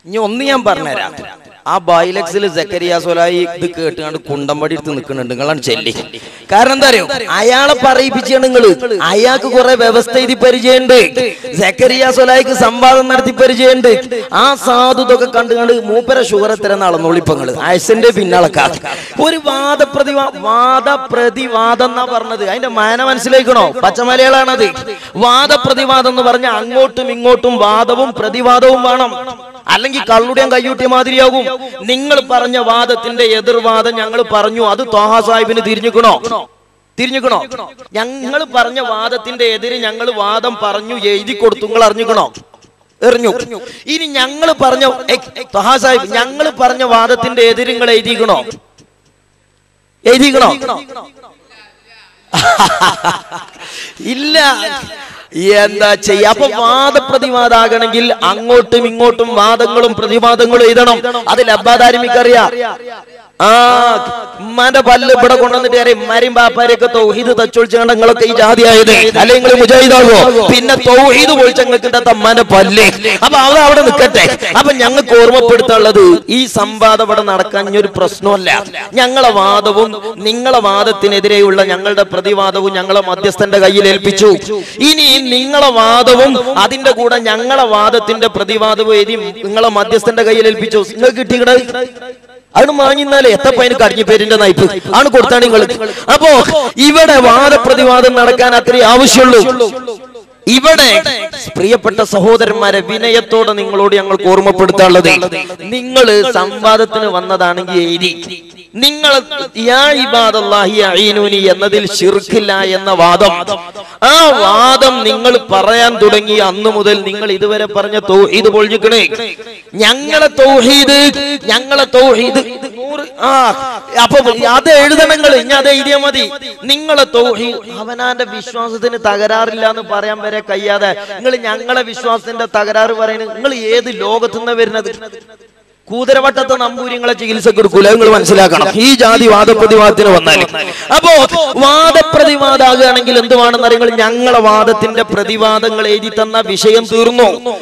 ഇനി ഒന്ന് ഞാൻ പറഞ്ഞുതരാം. ആ ബൈലക്സിൽ സക്കരിയ സ്വലായി ഇത് കേട്ടുകൊണ്ട് കുണ്ടമ്പടി എടുത്ത് നിൽക്കുന്നുണ്ട്. നിങ്ങളാണ് ചെല്ലി. കാരണം എന്താ അറിയോ, അയാളെ പറയിപ്പിച്ചാണ് നിങ്ങള്. അയാൾക്ക് കുറെ വ്യവസ്ഥ എഴുതി പരിചയമുണ്ട്. സക്കരിയ സ്വലായിക്ക് സംവാദം നടത്തി പരിചയമുണ്ട്. ആ സാധുതൊക്കെ കണ്ടുകൊണ്ട് മൂപ്പര ഷുഗർ എത്ര നടന്നോളിപ്പങ്ങള് അയസിന്റെ പിന്നാളക്കാർ ഒരു വാദപ്രതിവാദം എന്നാ പറഞ്ഞത്. അതിന്റെ മാന മനസ്സിലാക്കണോ? പച്ചമലയാളാണത്. വാദപ്രതിവാദം എന്ന് പറഞ്ഞാൽ അങ്ങോട്ടും ഇങ്ങോട്ടും വാദവും പ്രതിവാദവും വേണം. അല്ലെങ്കിൽ കള്ളുടെയും കയ്യൂട്ടിയ മാതിരിയാകും. നിങ്ങൾ പറഞ്ഞ വാദത്തിന്റെ എതിർവാദം ഞങ്ങൾ പറഞ്ഞു, അത് ത്വാഹ സാഹിബിന് തിരിഞ്ഞിക്കണോ? ഞങ്ങൾ പറഞ്ഞ വാദത്തിന്റെ എതിര് ഞങ്ങൾ വാദം പറഞ്ഞു, എഴുതി കൊടുത്തു. നിങ്ങൾ അറിഞ്ഞിക്കണോ? എറിഞ്ഞു. ഇനി ഞങ്ങൾ പറഞ്ഞ ത്വാഹ സാഹിബ് ഞങ്ങൾ പറഞ്ഞ വാദത്തിന്റെ എതിര് നിങ്ങൾ എഴുതിക്കണോ? ഇല്ല. എന്താ ചെയ്യാ? അപ്പൊ വാദപ്രതിവാദാകണമെങ്കിൽ അങ്ങോട്ടും ഇങ്ങോട്ടും വാദങ്ങളും പ്രതിവാദങ്ങളും എഴുതണം. അതിൽ അബ്ബാദാരിമിക്കറിയാം. ഉമ്മാന്റെ പല്ല് ഇവിടെ കൊണ്ടുവന്നിട്ട് അറിയാം ഉമ്മാരെയും ബാപ്പാരെയൊക്കെ തൗഹീദ് തച്ചൊളിച്ചങ്ങളൊക്കെ ഈ ജാതിയായത് അല്ലെങ്കിൽ മുജാഹിദാവോ? പിന്നെ തൗഹീദ് പൊളിച്ചങ്ങൾക്ക് ഉമ്മാന്റെ പല്ല്. അപ്പൊ അവിടെ നിൽക്കട്ടെ. അപ്പൊ ഞങ്ങൾക്ക് ഓർമ്മപ്പെടുത്താനുള്ളത്, ഈ സംവാദം ഇവിടെ നടക്കാൻ ഒരു പ്രശ്നമല്ല. ഞങ്ങളെ വാദവും നിങ്ങളെ വാദത്തിനെതിരെയുള്ള ഞങ്ങളുടെ പ്രതിവാദവും ഞങ്ങളെ മധ്യസ്ഥന്റെ കയ്യിൽ ഏൽപ്പിച്ചു. ഇനി നിങ്ങളെ വാദവും അതിന്റെ കൂടെ ഞങ്ങളെ വാദത്തിന്റെ പ്രതിവാദവും എഴുതി നിങ്ങളെ മധ്യസ്ഥന്റെ കയ്യിൽ ഏൽപ്പിച്ചു. നിങ്ങൾക്ക് കിട്ടിക്കണ അത് വാങ്ങിന്നാലേ എത്തപ്പ അതിന് കടിഞ്ഞ പേരിന്റെ നയിപ്പ് ആണ് കൊടുത്താണ് നിങ്ങൾ. അപ്പോ ഇവിടെ വാദപ്രതിവാദം നടക്കാൻ അത്രേ ആവശ്യമുള്ളൂ. ഇവിടെ പ്രിയപ്പെട്ട സഹോദരന്മാരെ, വിനയത്തോടെ നിങ്ങളോട് ഞങ്ങൾക്ക് ഓർമ്മപ്പെടുത്താനുള്ളത്, നിങ്ങൾ സംവാദത്തിന് വന്നതാണെങ്കിൽ എഴുതി നിങ്ങൾ യാ ഇബാദല്ലാഹി അഈനൂനി എന്നതിൽ ശിർക്കില്ല എന്ന വാദം, ആ വാദം നിങ്ങൾ പറയാൻ തുടങ്ങി അന്നു മുതൽ നിങ്ങൾ ഇതുവരെ പറഞ്ഞ തൗഹീദ് പൊളിഞ്ഞിക്കണേ. ഞങ്ങളെ തൗഹീദ് അപ്പൊ അത് എഴുതണങ്ങൾ. ഇനി അത് എഴുതിയാൽ മതി. നിങ്ങളെ തൗഹീദ് അവനാന്റെ വിശ്വാസത്തിന് തകരാറില്ല എന്ന് പറയാൻ വരെ കഴിയാതെ നിങ്ങൾ ഞങ്ങളെ വിശ്വാസത്തിന്റെ തകരാറ് പറയുന്നത്, നിങ്ങൾ ഏത് ലോകത്തുനിന്ന് വരുന്നത്? കൂതരവട്ടത്തെ നമ്പൂരിങ്ങളെ ചികിത്സക്ക് എടുക്കൂല. നിങ്ങൾ മനസ്സിലാക്കണം. ഈ ജാതി വാദപ്രതിവാദത്തിന് വന്നാൽ അപ്പോ വാദപ്രതിവാദമാകുകയാണെങ്കിൽ എന്തുവാണെന്ന് അറിയുമ്പോൾ ഞങ്ങളെ വാദത്തിന്റെ പ്രതിവാദങ്ങൾ എഴുതി തന്ന വിഷയം തീർന്നു.